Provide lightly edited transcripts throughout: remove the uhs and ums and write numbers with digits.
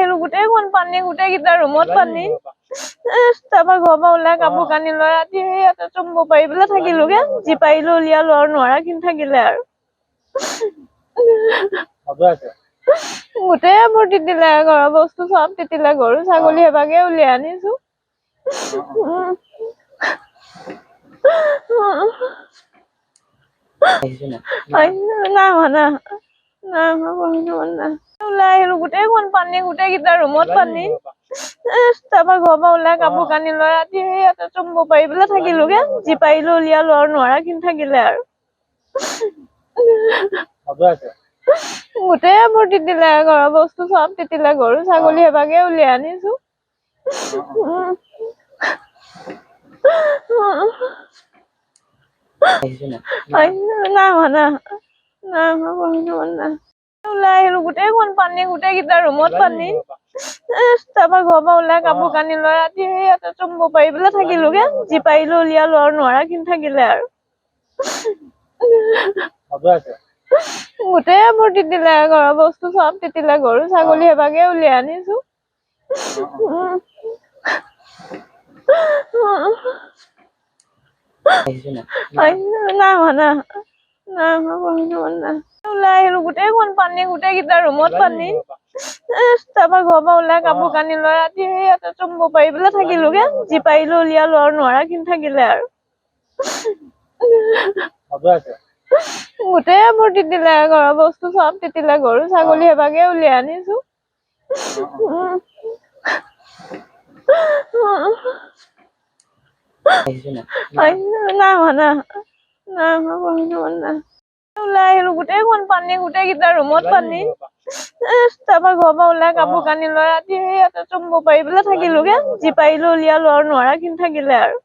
আহিলো গোটেইখন পানী, গোটেইকেইটা ৰুমত পানী। তাৰপৰা ঘৰৰ পৰা ওলাই কাপোৰ কানি লৈ ৰাতি সেই ইয়াতে পাৰি পেলাই থাকিলোগে, যি পাৰিলো উলিয়ালো আৰু নোৱাৰাখিনি থাকিলে আৰু। গোটেইবোৰ তিতিলে, ঘৰৰ বস্তু চব তিতিলে, গৰু ছাগলী এভাগে উলিয়াই আনিছো। নাই ওলাই আহিলো গোটেইখন পানী, গোটেইকেইটা ৰুমত পানী। তাৰপৰা ঘৰৰ পৰা ওলাই কাপোৰ কানি লৈ ৰাতি সেই ইয়াতে পাৰি পেলাই থাকিলোগে, যি পাৰিলো উলিয়ালো আৰু নোৱাৰাখিনি থাকিলে আৰু। গোটেইবোৰ তিতিলে, ঘৰৰ বস্তু চব তিতিলে, গৰু ছাগলী এভাগে উলিয়াই আনিছো। ওলাই আহিলো গোটেইখন পানী, গোটেইকেইটা ৰুমত পানী। তাৰপৰা ঘৰৰ পৰা ওলাই কাপোৰ কানি লৈ ৰাতি সেই ইয়াতে পাৰি পেলাই থাকিলোগে, যি পাৰিলো উলিয়ালো আৰু নোৱাৰাখিনি থাকিলে আৰু। গোটেইবোৰ তিতিলে, ঘৰৰ বস্তু চব তিতিলে, গৰু ছাগলী এভাগে উলিয়াই আনিছো। ওলাই আহিলো গোটেইখন পানী, গোটেইকেইটা ৰুমত পানী। তাৰপৰা ঘৰৰ পৰা ওলাই কাপোৰ কানি লৈ ৰাতি সেই ইয়াতে পাৰি পেলাই থাকিলোগে, যি পাৰিলো উলিয়ালো আৰু নোৱাৰাখিনি থাকিলে আৰু। গোটেইবোৰ তিতিলে, ঘৰৰ বস্তু চব তিতিলে, গৰু ছাগলী এভাগে উলিয়াই আনিছো। ওলাই আহিলো গোটেইখন পানী, গোটেইকেইটা ৰুমত পানী। তাৰপৰা ঘৰৰ পৰা ওলাই কাপোৰ কানি লৈ ৰাতি সেই ইয়াতে পাৰি পেলাই থাকিলোগে, যি পাৰিলো উলিয়ালো আৰু নোৱাৰাখিনি থাকিলে আৰু।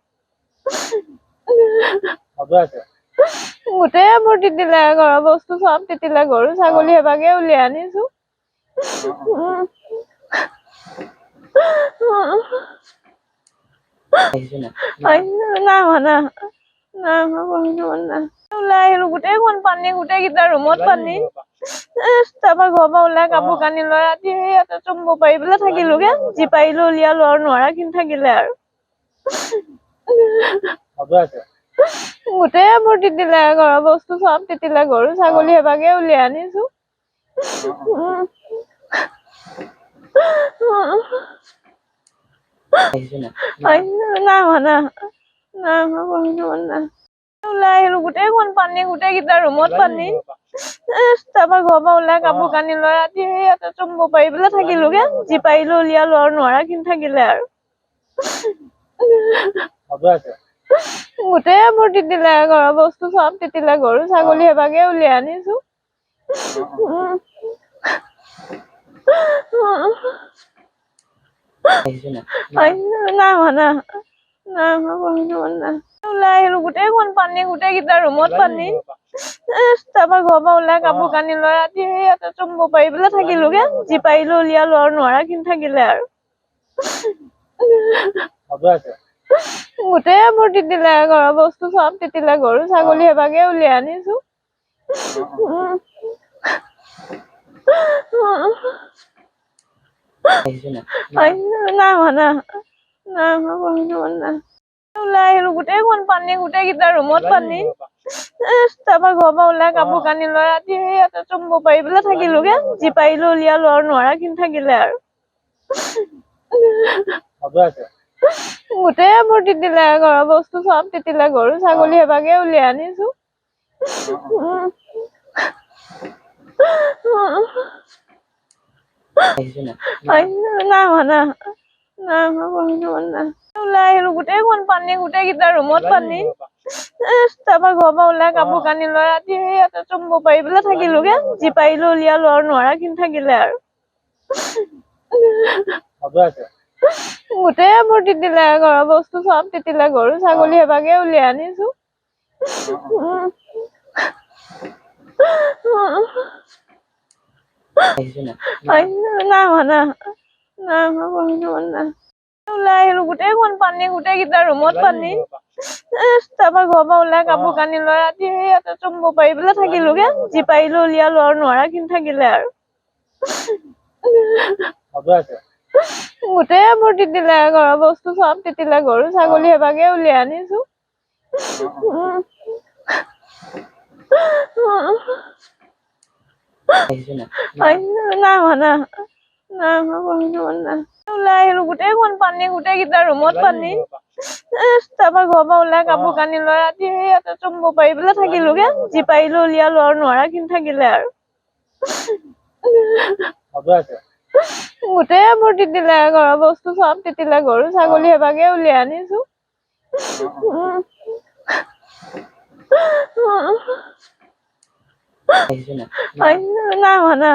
গোটেইবোৰ তিতিলে, ঘৰৰ বস্তু চব তিতিলে, গৰু ছাগলী এভাগে উলিয়াই আনিছো। ওলাই আহিলো গোটেইখন পানী, গোটেইকেইটা ৰুমত পানী। তাৰপৰা ঘৰৰ পৰা ওলাই কাপোৰ কানি লৈ ৰাতি সেই ইয়াতে পাৰি পেলাই থাকিলোগে, যি পাৰিলো উলিয়ালো আৰু নোৱাৰাখিনি থাকিলে আৰু। গোটেইবোৰ তিতিলে, ঘৰৰ বস্তু চব তিতিলে, গৰু ছাগলী এভাগে উলিয়াই আনিছো। ওলাই আহিলো গোটেইখন পানী, গোটেইকেইটা ৰুমত পানী। তাৰপৰা ঘৰৰ পৰা ওলাই কাপোৰ কানি লৈ ৰাতি সেই ইয়াতে পাৰি পেলাই থাকিলোগে, যি পাৰিলো উলিয়ালো আৰু নোৱাৰাখিনি থাকিলে আৰু। গোটেইবোৰ তিতিলে, ঘৰৰ বস্তু চব তিতিলে, গৰু ছাগলী এভাগে উলিয়াই আনিছো। ওলাই আহিলো গোটেইখন পানী, গোটেইকেইটা ৰুমত পানী। তাৰপৰা ঘৰৰ পৰা ওলাই কাপোৰ কানি লৈ ৰাতি সেই ইয়াতে পাৰি পেলাই থাকিলোগে, যি পাৰিলো উলিয়ালো আৰু নোৱাৰাখিনি থাকিলে আৰু। গোটেইবোৰ তিতিলে, ঘৰৰ বস্তু চব তিতিলে, গৰু ছাগলী এভাগে উলিয়াই আনিছো। ওলাই আহিলো গোটেইখন পানী, গোটেইকেইটা ৰুমত পানী। তাৰপৰা ঘৰৰ পৰা ওলাই কাপোৰ কানি লৈ ৰাতি সেই ইয়াতে পাৰি পেলাই থাকিলোগে, যি পাৰিলো উলিয়ালো আৰু নোৱাৰাখিনি থাকিলে আৰু। গোটেইবোৰ তিতিলে, ঘৰৰ বস্তু চব তিতিলে, গৰু ছাগলী এভাগে উলিয়াই আনিছো। ওলাই আহিলো গোটেইখন পানী, গোটেইকেইটা ৰুমত পানী। তাৰপৰা ঘৰৰ পৰা ওলাই কাপোৰ কানি লৈ ৰাতি সেই ইয়াতে পাৰি পেলাই থাকিলোগে, যি পাৰিলো উলিয়ালো আৰু নোৱাৰাখিনি থাকিলে আৰু। গোটেইবোৰ তিতিলে, ঘৰৰ বস্তু চব তিতিলে, গৰু ছাগলী এভাগে উলিয়াই আনিছো। ওলাই আহিলো গোটেইখন পানী, গোটেইকেইটা ৰুমত পানী। তাৰপৰা ঘৰৰ পৰা ওলাই কাপোৰ কানি লৈ ৰাতি সেই ইয়াতে পাৰি পেলাই থাকিলোগে, যি পাৰিলো উলিয়ালো আৰু নোৱাৰাখিনি থাকিলে আৰু। গোটেইবোৰ তিতিলে, ঘৰৰ বস্তু চব তিতিলে, গৰু ছাগলী সেইভাগে উলিয়াই আনিছো। নাই হোৱা ওলাই আহিলো, গোটেইখন পানী, গোটেইকেইটা ৰুমত পানী। তাৰপৰা ঘৰৰ পৰা ওলাই কাপোৰ কানি লৈ ৰাতি ইয়াতে চুম্ব পাৰি পেলাই থাকিলোগে। যি পাৰিলো উলিয়ালো আৰু নোৱাৰাখিনি থাকিলে আৰু। গোটেইবোৰ তিতিলে, ঘৰৰ বস্তু চব তিতিলে, গৰু ছাগলী সেইভাগে উলিয়াই আনিছো। নাই হোৱা